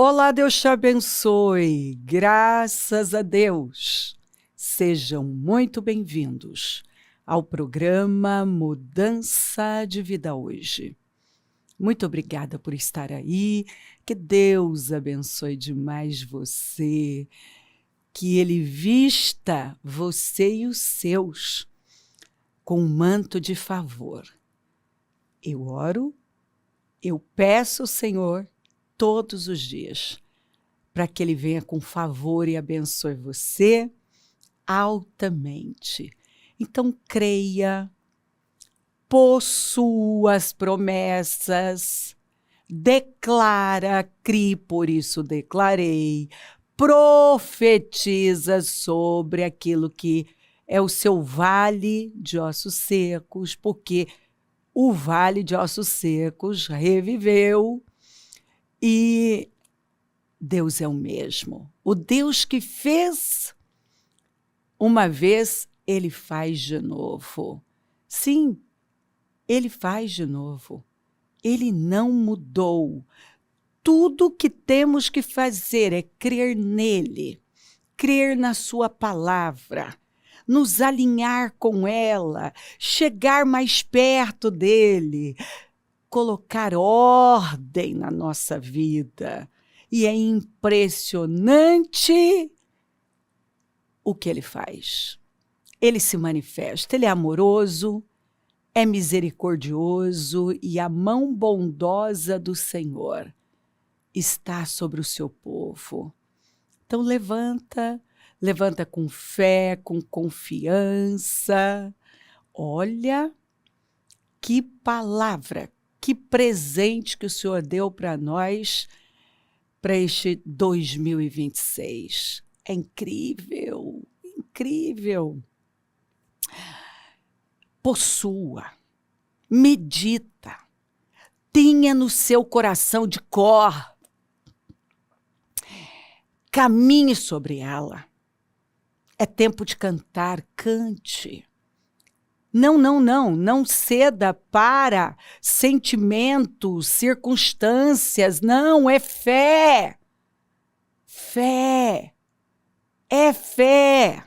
Olá, Deus te abençoe. Graças a Deus. Sejam muito bem-vindos ao programa Mudança de Vida Hoje. Muito obrigada por estar aí. Que Deus abençoe demais você. Que Ele vista você e os seus com um manto de favor. Eu oro, eu peço ao Senhor todos os dias, para que Ele venha com favor e abençoe você altamente. Então, creia, possua as promessas, declara, crie, por isso declarei, profetiza sobre aquilo que é o seu vale de ossos secos, porque o vale de ossos secos reviveu. E Deus é o mesmo. O Deus que fez uma vez, Ele faz de novo. Sim, Ele faz de novo. Ele não mudou. Tudo que temos que fazer é crer nele, crer na sua palavra, nos alinhar com ela, chegar mais perto dele, colocar ordem na nossa vida. E é impressionante o que ele faz. Ele se manifesta, ele é amoroso, é misericordioso e a mão bondosa do Senhor está sobre o seu povo. Então levanta com fé, com confiança. Olha que palavra, que presente que o Senhor deu para nós, para este 2026. É incrível, incrível. Possua, medita, tenha no seu coração de cor, caminhe sobre ela. É tempo de cantar, cante. Não ceda para sentimentos, circunstâncias. Não, é fé. Fé. É fé.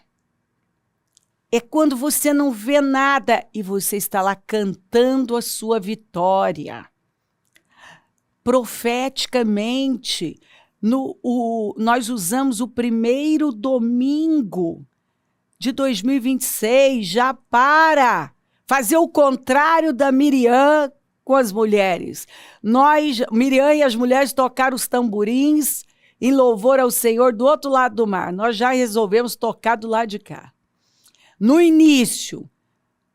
É quando você não vê nada e você está lá cantando a sua vitória. Profeticamente, nós usamos o primeiro domingo de 2026 já para fazer o contrário da Miriam com as mulheres. Miriam e as mulheres tocaram os tamborins em louvor ao Senhor do outro lado do mar. Nós já resolvemos tocar do lado de cá. No início,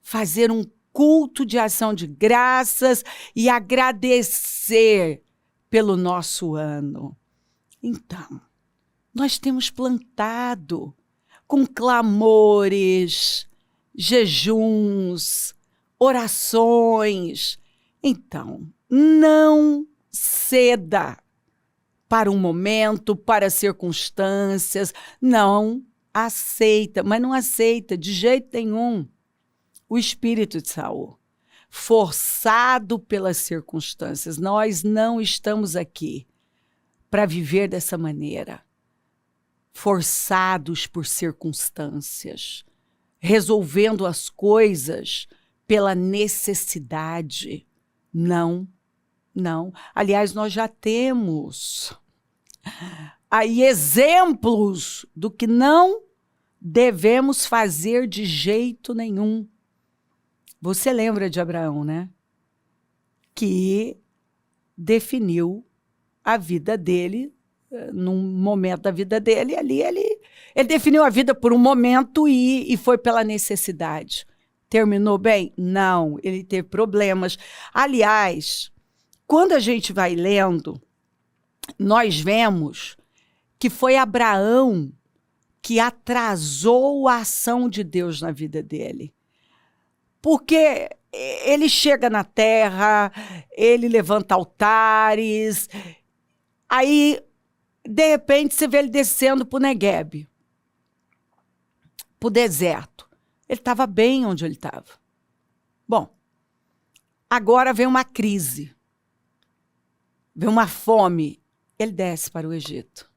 fazer um culto de ação de graças e agradecer pelo nosso ano. Então, nós temos plantado com clamores, jejuns, orações. Então, não ceda para um momento, para circunstâncias. Não aceita, mas não aceita de jeito nenhum o espírito de Saul, forçado pelas circunstâncias. Nós não estamos aqui para viver dessa maneira, forçados por circunstâncias, resolvendo as coisas pela necessidade. Não. Aliás, nós já temos aí exemplos do que não devemos fazer de jeito nenhum. Você lembra de Abraão, né? Que definiu a vida dele, num momento da vida dele, ali ele definiu a vida por um momento e foi pela necessidade. Terminou bem? Não, ele teve problemas. Aliás, quando a gente vai lendo, nós vemos que foi Abraão que atrasou a ação de Deus na vida dele. Porque ele chega na terra, ele levanta altares, aí, de repente, você vê ele descendo para o Negueb, para o deserto. Ele estava bem onde ele estava. Bom, agora vem uma crise, vem uma fome. ele desce para o Egito.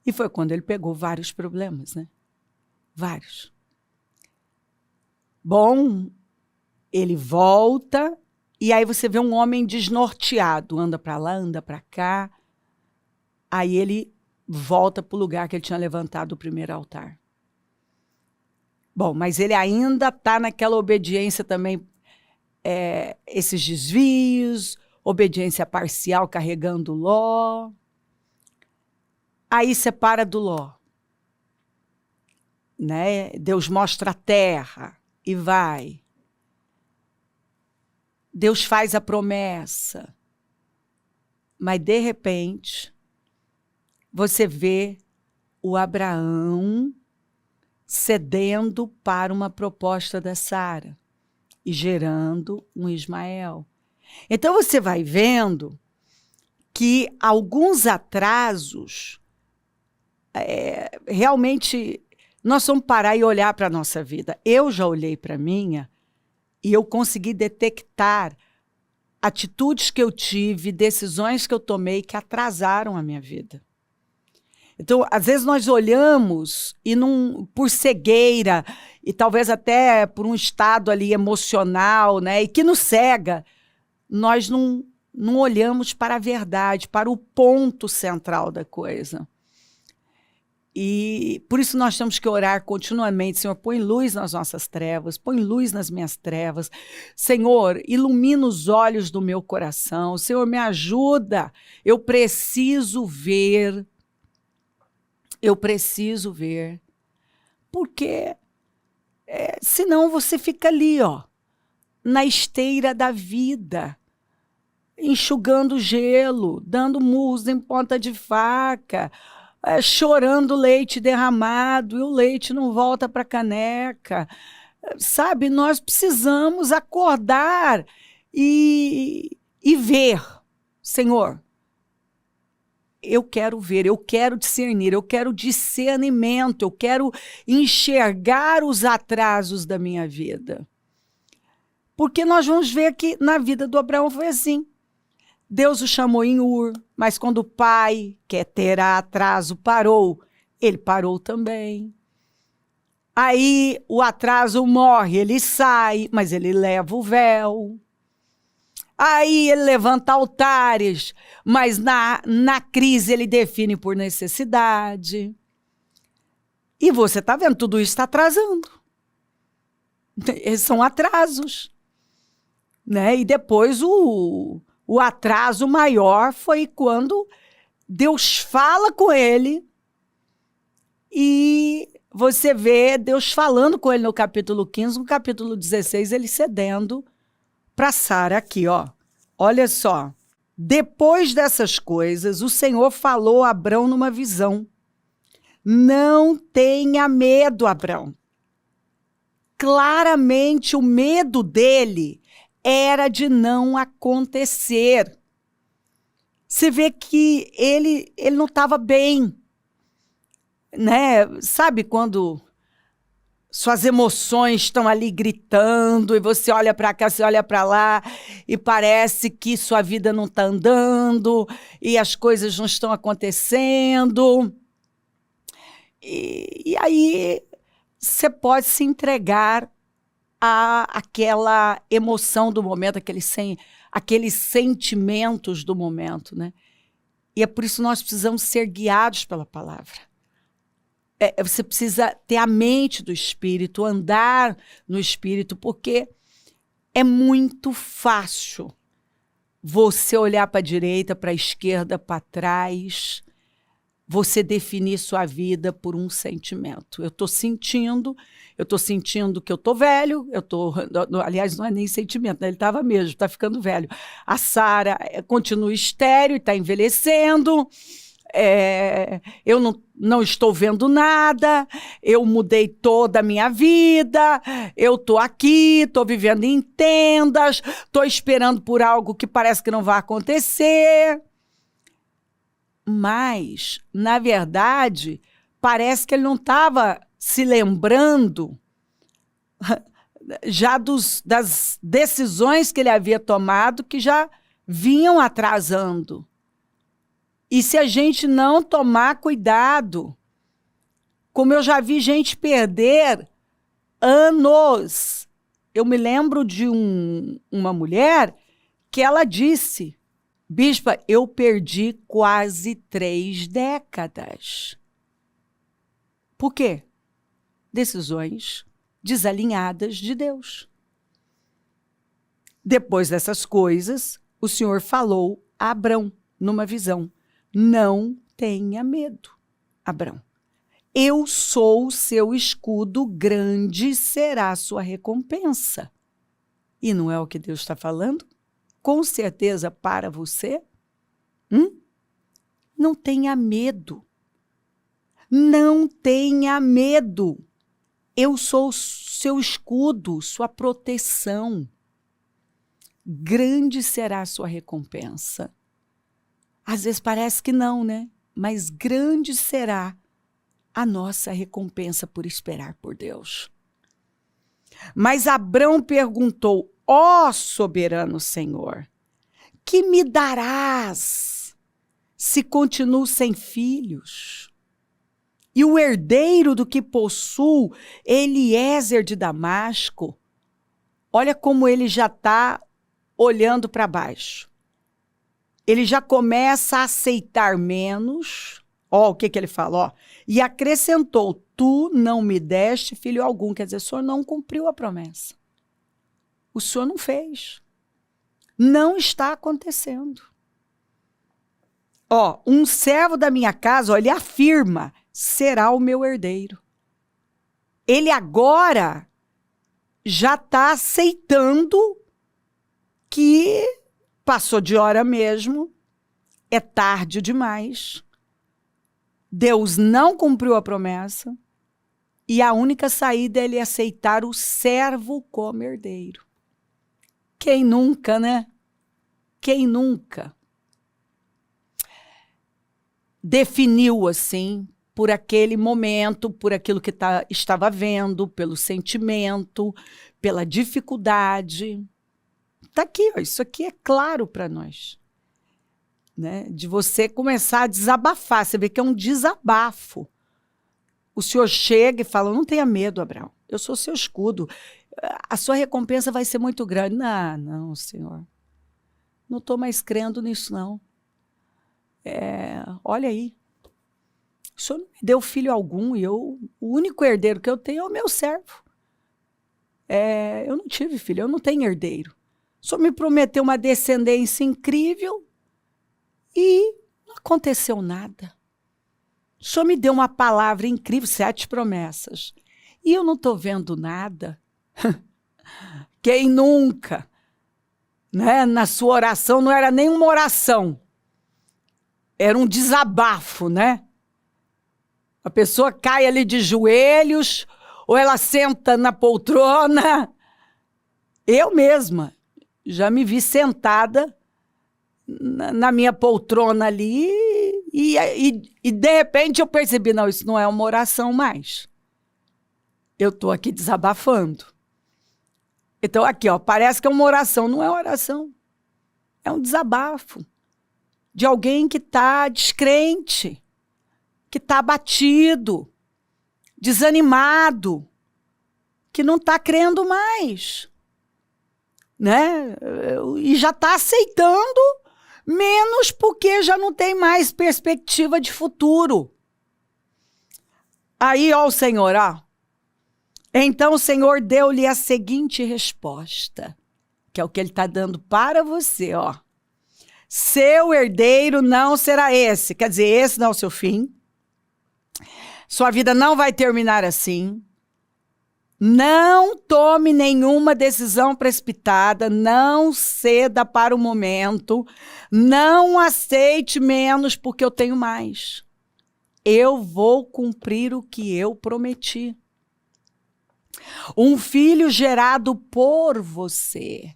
E foi quando ele pegou vários problemas, né? Vários. Bom, ele volta, e aí você vê um homem desnorteado, anda para lá, anda para cá. Aí ele volta para o lugar que ele tinha levantado o primeiro altar. Bom, mas ele ainda está naquela obediência também, esses desvios, obediência parcial, carregando Ló. Aí separa do Ló. Né? Deus mostra a terra e vai. Deus faz a promessa. Mas, de repente, você vê o Abraão cedendo para uma proposta da Sara e gerando um Ismael. Então, você vai vendo que alguns atrasos, realmente, nós vamos parar e olhar para a nossa vida. Eu já olhei para a minha e eu consegui detectar atitudes que eu tive, decisões que eu tomei que atrasaram a minha vida. Então, às vezes nós olhamos e por cegueira, e talvez até por um estado ali emocional, né, e que nos cega, nós não olhamos para a verdade, para o ponto central da coisa. E por isso nós temos que orar continuamente. Senhor, põe luz nas nossas trevas, põe luz nas minhas trevas. Senhor, ilumina os olhos do meu coração. Senhor, me ajuda. Eu preciso ver. Eu preciso ver. Porque senão você fica ali, ó, na esteira da vida, enxugando gelo, dando murros em ponta de faca, chorando leite derramado, e o leite não volta para a caneca. Sabe, nós precisamos acordar e ver. Senhor, eu quero ver, eu quero discernir, eu quero discernimento, eu quero enxergar os atrasos da minha vida. Porque nós vamos ver que na vida do Abraão foi assim. Deus o chamou em Ur, mas quando o pai, que terá atraso, parou, ele parou também. Aí o atraso morre, ele sai, mas ele leva o véu. Aí ele levanta altares, mas na crise ele define por necessidade. E você está vendo, tudo isso está atrasando. São atrasos. Né? E depois o atraso maior foi quando Deus fala com ele e você vê Deus falando com ele no capítulo 15, no capítulo 16, ele cedendo para Sara aqui, ó. Olha só. Depois dessas coisas, o Senhor falou a Abrão numa visão. Não tenha medo, Abrão. Claramente o medo dele era de não acontecer. Você vê que ele não estava bem, né? Sabe quando suas emoções estão ali gritando e você olha para cá, você olha para lá e parece que sua vida não está andando e as coisas não estão acontecendo. E aí você pode se entregar àquela emoção do momento, aqueles sentimentos do momento, né? E é por isso que nós precisamos ser guiados pela palavra. Você precisa ter a mente do Espírito, andar no Espírito, porque é muito fácil você olhar para a direita, para a esquerda, para trás, você definir sua vida por um sentimento. Eu estou sentindo que eu estou velho, aliás, não é nem sentimento, né? Ele estava mesmo, está ficando velho. A Sara continua estéril, está envelhecendo, eu não estou vendo nada, eu mudei toda a minha vida, eu estou aqui, estou vivendo em tendas, estou esperando por algo que parece que não vai acontecer. Mas, na verdade, parece que ele não estava se lembrando já das decisões que ele havia tomado, que já vinham atrasando E se a gente não tomar cuidado, como eu já vi gente perder anos. Eu me lembro de uma mulher que ela disse, bispa, eu perdi quase 3 décadas. Por quê? Decisões desalinhadas de Deus. Depois dessas coisas, o Senhor falou a Abrão, numa visão, não tenha medo, Abrão. Eu sou o seu escudo, grande será a sua recompensa. E não é o que Deus está falando? Com certeza para você? Não tenha medo. Não tenha medo. Eu sou o seu escudo, sua proteção. Grande será a sua recompensa. Às vezes parece que não, né? Mas grande será a nossa recompensa por esperar por Deus. Mas Abrão perguntou, ó soberano Senhor, que me darás se continuo sem filhos? E o herdeiro do que possuo, Eliezer de Damasco, olha como ele já está olhando para baixo. Ele já começa a aceitar menos. Ó, o que ele fala? Ó, e acrescentou, tu não me deste filho algum. Quer dizer, o Senhor não cumpriu a promessa. O Senhor não fez. Não está acontecendo. Ó, um servo da minha casa, ó, ele afirma, será o meu herdeiro. Ele agora já está aceitando que passou de hora mesmo, é tarde demais. Deus não cumpriu a promessa e a única saída é ele aceitar o servo como herdeiro. Quem nunca, né? Quem nunca definiu assim, por aquele momento, por aquilo que estava vendo, pelo sentimento, pela dificuldade. Está aqui, ó, isso aqui é claro para nós. Né? De você começar a desabafar. Você vê que é um desabafo. O Senhor chega e fala, não tenha medo, Abraão. Eu sou seu escudo. A sua recompensa vai ser muito grande. Não, Senhor. Não estou mais crendo nisso, não. Olha aí. O Senhor não me deu filho algum e o único herdeiro que eu tenho é o meu servo. Eu não tive filho, eu não tenho herdeiro. O Senhor me prometeu uma descendência incrível e não aconteceu nada. O Senhor me deu uma palavra incrível, 7 promessas. E eu não estou vendo nada. Quem nunca? Né? Na sua oração não era nem uma oração. Era um desabafo, né? A pessoa cai ali de joelhos, ou ela senta na poltrona. Eu mesma já me vi sentada na minha poltrona ali e de repente eu percebi, não, isso não é uma oração mais. Eu estou aqui desabafando. Então aqui, ó, parece que é uma oração, não é uma oração. É um desabafo de alguém que está descrente, que está abatido, desanimado, que não está crendo mais. Né? E já está aceitando menos porque já não tem mais perspectiva de futuro. Aí, ó, o Senhor, ó. Então o Senhor deu-lhe a seguinte resposta, que é o que ele está dando para você, ó. Seu herdeiro não será esse, quer dizer, esse não é o seu fim. Sua vida não vai terminar assim. Não tome nenhuma decisão precipitada, não ceda para o momento, não aceite menos porque eu tenho mais. Eu vou cumprir o que eu prometi. Um filho gerado por você.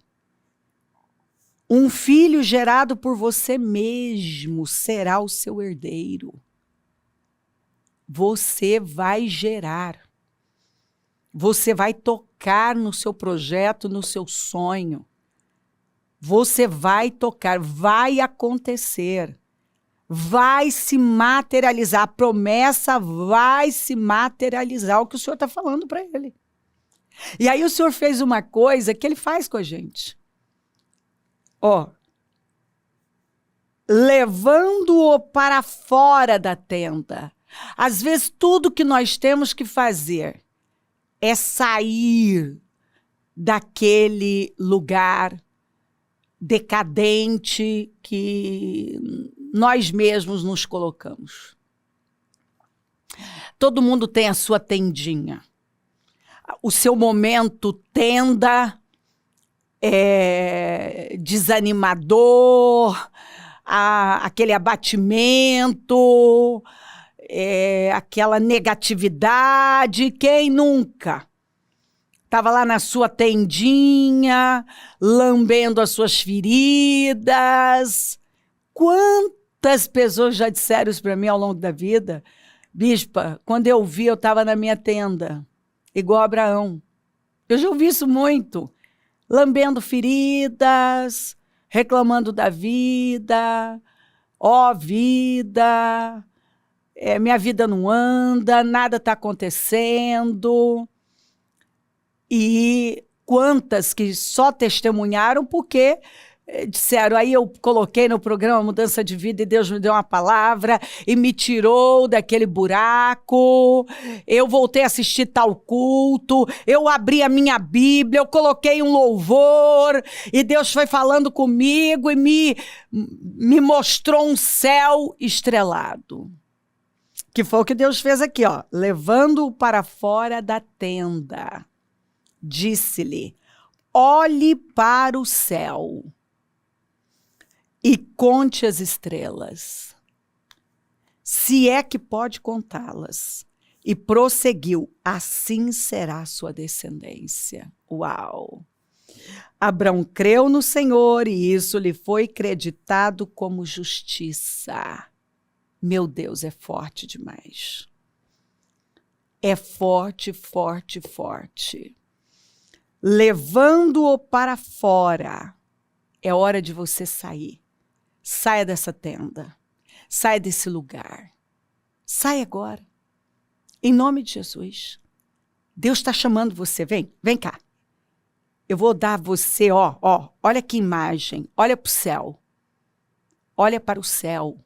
Um filho gerado por você mesmo será o seu herdeiro. Você vai gerar. Você vai tocar no seu projeto, no seu sonho. Você vai tocar, vai acontecer. vai se materializar, a promessa vai se materializar, o que o Senhor está falando para ele. E aí o Senhor fez uma coisa que ele faz com a gente. Ó, levando-o para fora da tenda. Às vezes tudo que nós temos que fazer é sair daquele lugar decadente que nós mesmos nos colocamos. Todo mundo tem a sua tendinha. O seu momento tenda desanimador, aquele abatimento, aquela negatividade. Quem nunca estava lá na sua tendinha, lambendo as suas feridas? Quantas pessoas já disseram isso para mim ao longo da vida? Bispa, quando eu vi, eu estava na minha tenda, igual Abraão. Eu já ouvi isso muito. Lambendo feridas, reclamando da vida. Ó, vida, minha vida não anda, nada está acontecendo. E quantas que só testemunharam porque disseram, aí eu coloquei no programa Mudança de Vida e Deus me deu uma palavra e me tirou daquele buraco, eu voltei a assistir tal culto, eu abri a minha Bíblia, eu coloquei um louvor e Deus foi falando comigo e me mostrou um céu estrelado. Que foi o que Deus fez aqui, ó, levando-o para fora da tenda. Disse-lhe, olhe para o céu e conte as estrelas, se é que pode contá-las. E prosseguiu, assim será sua descendência. Uau! Abraão creu no Senhor e isso lhe foi creditado como justiça. Meu Deus, é forte demais. É forte, forte, forte. Levando-o para fora. É hora de você sair. Saia dessa tenda. Saia desse lugar. Saia agora. Em nome de Jesus. Deus está chamando você. Vem cá. Eu vou dar a você, olha que imagem. Olha para o céu. Olha para o céu.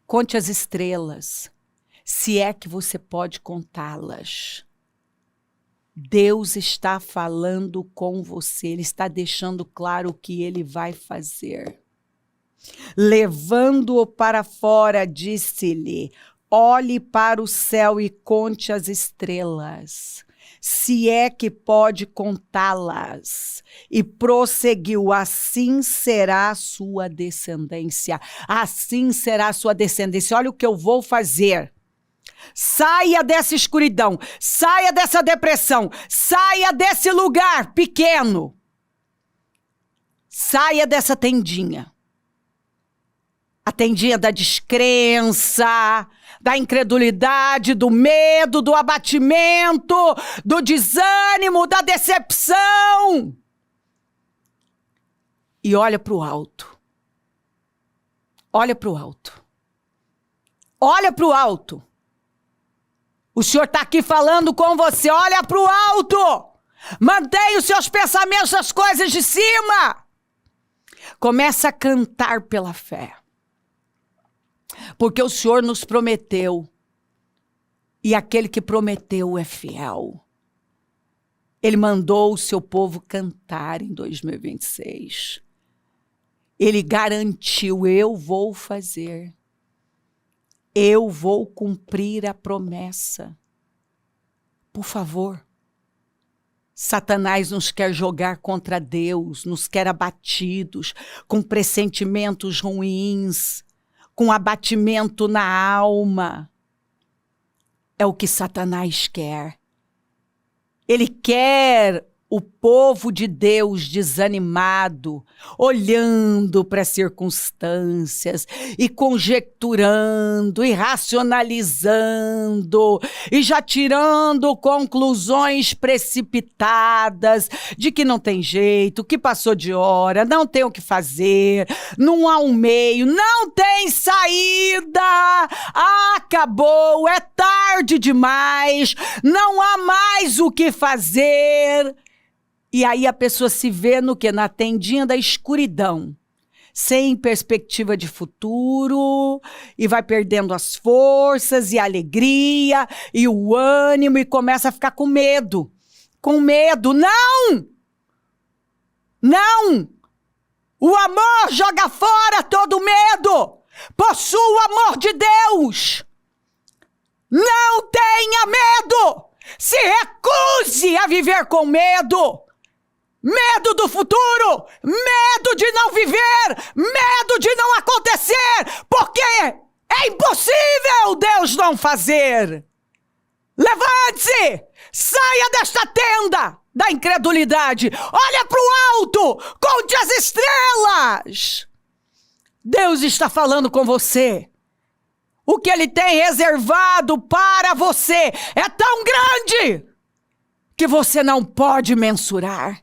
Conte as estrelas. Se é que você pode contá-las. Deus está falando com você, Ele está deixando claro o que Ele vai fazer. Levando-o para fora, disse-lhe, olhe para o céu e conte as estrelas, se é que pode contá-las. E prosseguiu, assim será a sua descendência, assim será a sua descendência. Olha o que eu vou fazer. Saia dessa escuridão, saia dessa depressão, saia desse lugar pequeno. Saia dessa tendinha. A tendinha da descrença, da incredulidade, do medo, do abatimento, do desânimo, da decepção. E olha para o alto. Olha para o alto. Olha para o alto. O Senhor está aqui falando com você, olha para o alto, mantenha os seus pensamentos nas coisas de cima. Começa a cantar pela fé, porque o Senhor nos prometeu, e aquele que prometeu é fiel. Ele mandou o seu povo cantar em 2026. Ele garantiu, eu vou fazer. Eu vou cumprir a promessa. Por favor. Satanás nos quer jogar contra Deus, nos quer abatidos, com pressentimentos ruins, com abatimento na alma. É o que Satanás quer. Ele quer o povo de Deus desanimado, olhando para as circunstâncias e conjecturando e racionalizando e já tirando conclusões precipitadas de que não tem jeito, que passou de hora, não tem o que fazer, não há um meio, não tem saída, acabou, é tarde demais, não há mais o que fazer. E aí a pessoa se vê no quê? Na tendinha da escuridão, sem perspectiva de futuro, e vai perdendo as forças e a alegria e o ânimo e começa a ficar com medo. Com medo. Não! Não! O amor joga fora todo medo. Possua o amor de Deus. Não tenha medo. Se recuse a viver com medo. Medo do futuro, medo de não viver, medo de não acontecer, porque é impossível Deus não fazer. Levante-se, saia desta tenda da incredulidade, olha para o alto, conte as estrelas. Deus está falando com você. O que Ele tem reservado para você é tão grande que você não pode mensurar.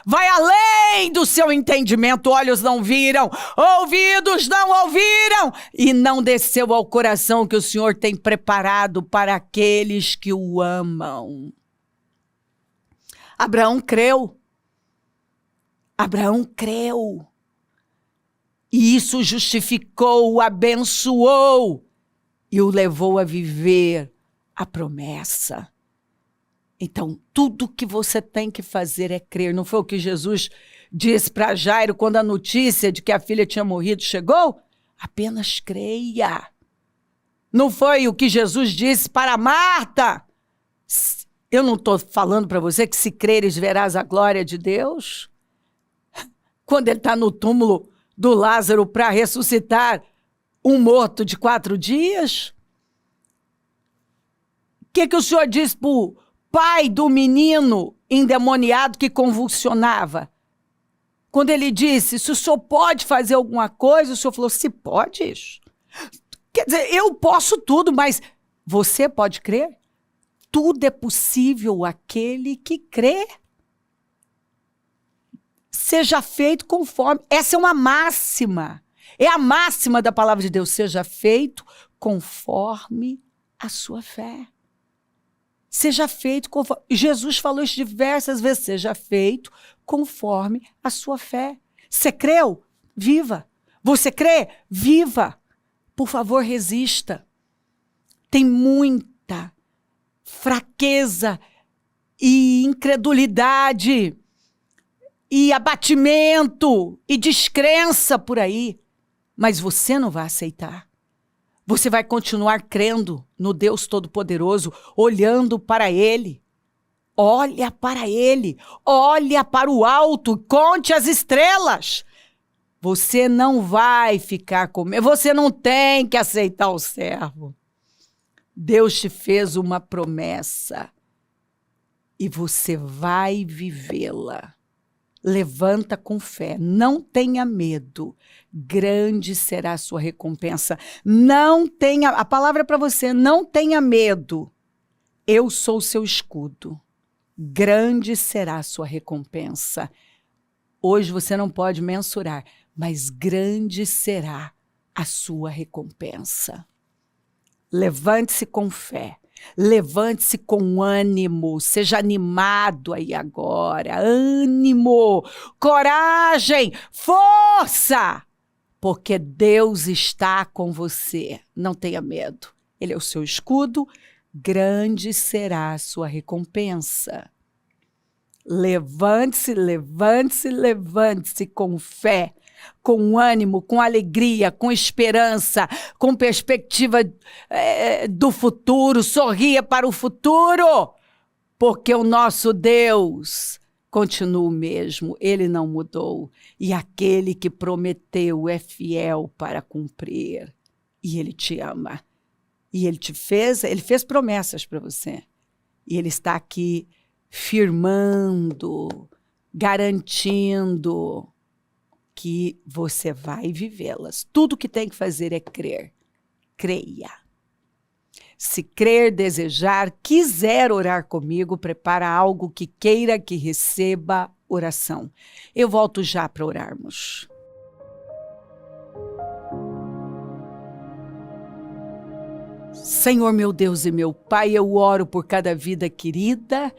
Vai além do seu entendimento, olhos não viram, ouvidos não ouviram, e não desceu ao coração que o Senhor tem preparado para aqueles que o amam. Abraão creu. Abraão creu. E isso justificou, o abençoou e o levou a viver a promessa. Então, tudo que você tem que fazer é crer. Não foi o que Jesus disse para Jairo quando a notícia de que a filha tinha morrido chegou? Apenas creia. Não foi o que Jesus disse para Marta? Eu não estou falando para você que se creres verás a glória de Deus? Quando ele está no túmulo do Lázaro para ressuscitar um morto de 4 dias? O que o Senhor disse para o pai do menino endemoniado que convulsionava? Quando ele disse, se o senhor pode fazer alguma coisa, o senhor falou, se pode? Quer dizer, eu posso tudo, mas você pode crer? Tudo é possível àquele que crê. Seja feito conforme. Essa é uma máxima. É a máxima da palavra de Deus. Seja feito conforme a sua fé. Seja feito conforme... Jesus falou isso diversas vezes. Seja feito conforme a sua fé. Você creu? Viva. Você crê? Viva. Por favor, resista. Tem muita fraqueza e incredulidade e abatimento e descrença por aí. Mas você não vai aceitar. Você vai continuar crendo no Deus Todo-Poderoso, olhando para Ele. Olha para Ele, olha para o alto, conte as estrelas. Você não vai ficar com medo, você não tem que aceitar o servo. Deus te fez uma promessa e você vai vivê-la. Levanta com fé, não tenha medo, grande será a sua recompensa. Não tenha, a palavra é para você, não tenha medo. Eu sou o seu escudo, grande será a sua recompensa. Hoje você não pode mensurar, mas grande será a sua recompensa. Levante-se com fé. Levante-se com ânimo, seja animado aí agora, ânimo, coragem, força, porque Deus está com você, não tenha medo, Ele é o seu escudo, grande será a sua recompensa. Levante-se, levante-se, levante-se com fé, com ânimo, com alegria, com esperança, com perspectiva do futuro, sorria para o futuro, porque o nosso Deus continua o mesmo, Ele não mudou, e aquele que prometeu é fiel para cumprir, e Ele te ama, e Ele fez promessas para você, e Ele está aqui firmando, garantindo que você vai vivê-las. Tudo que tem que fazer é crer. Creia. Se crer, desejar, quiser orar comigo, prepara algo que queira que receba oração. Eu volto já para orarmos. Senhor, meu Deus e meu Pai, eu oro por cada vida querida.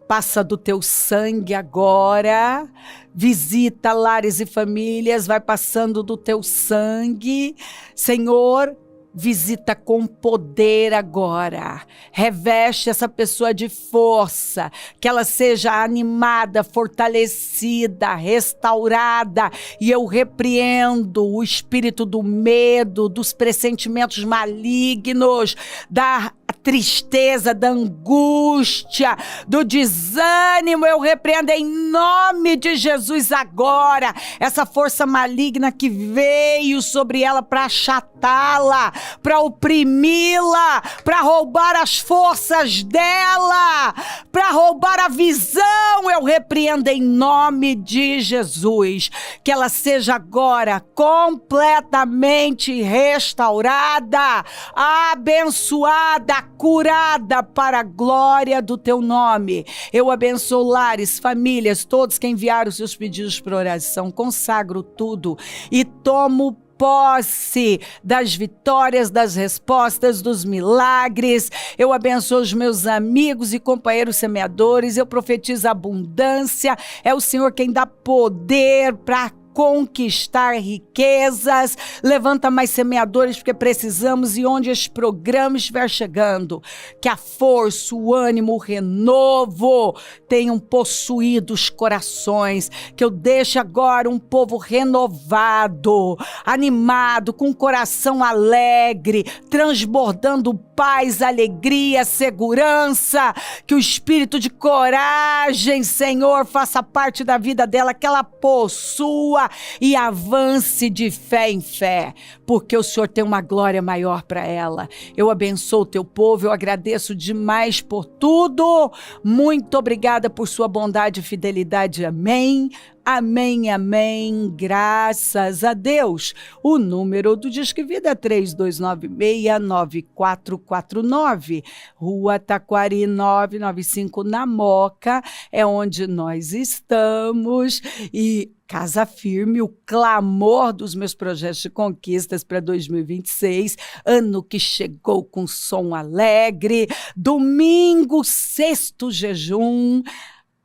Passa do teu sangue agora, visita lares e famílias, vai passando do teu sangue. Senhor, visita com poder agora, reveste essa pessoa de força, que ela seja animada, fortalecida, restaurada, e eu repreendo o espírito do medo, dos pressentimentos malignos, da tristeza, da angústia, do desânimo. Eu repreendo em nome de Jesus agora essa força maligna que veio sobre ela para achatá-la, para oprimi-la, para roubar as forças dela, para roubar a visão. Eu repreendo em nome de Jesus, que ela seja agora completamente restaurada, abençoada, curada para a glória do teu nome. Eu abençoo lares, famílias, todos que enviaram os seus pedidos para oração, consagro tudo e tomo posse das vitórias, das respostas, dos milagres. Eu abençoo os meus amigos e companheiros semeadores, eu profetizo abundância. É o Senhor quem dá poder para conquistar riquezas. Levanta mais semeadores, porque precisamos, e onde esse programa estiver chegando, que a força, o ânimo, o renovo tenham possuído os corações, que eu deixe agora um povo renovado, animado, com um coração alegre, transbordando paz, alegria, segurança, que o espírito de coragem, Senhor, faça parte da vida dela, que ela possua e avance de fé em fé, porque o Senhor tem uma glória maior para ela. Eu abençoo o teu povo, eu agradeço demais por tudo. Muito obrigada por sua bondade e fidelidade. Amém. Amém, amém, graças a Deus. O número do Disque Vida é 3296-9449, Rua Taquari 995, na Moca, é onde nós estamos. E Casa Firme, o clamor dos meus projetos de conquistas para 2026, ano que chegou com som alegre, domingo, sexto jejum,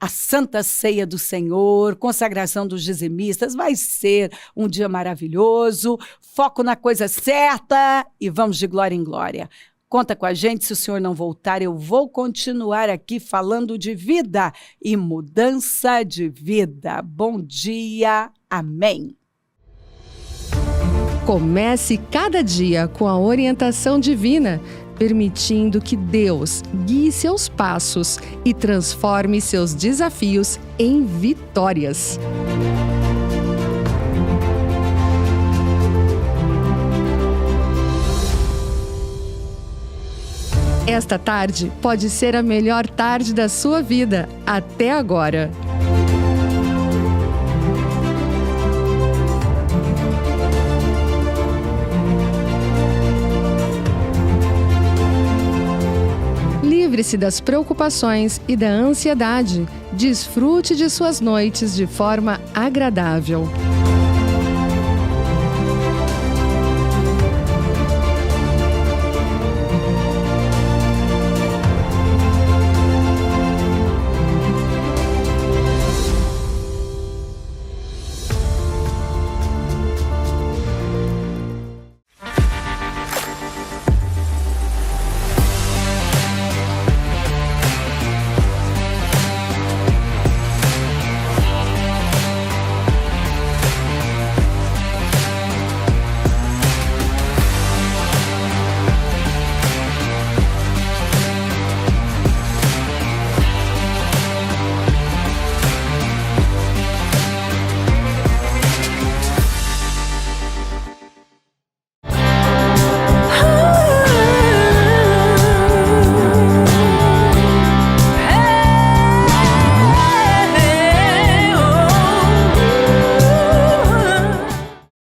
a Santa Ceia do Senhor, consagração dos dizimistas, vai ser um dia maravilhoso, foco na coisa certa e vamos de glória em glória. Conta com a gente, se o Senhor não voltar, eu vou continuar aqui falando de vida e mudança de vida. Bom dia, amém. Comece cada dia com a orientação divina, permitindo que Deus guie seus passos e transforme seus desafios em vitórias. Esta tarde pode ser a melhor tarde da sua vida até agora. Livre-se das preocupações e da ansiedade. Desfrute de suas noites de forma agradável.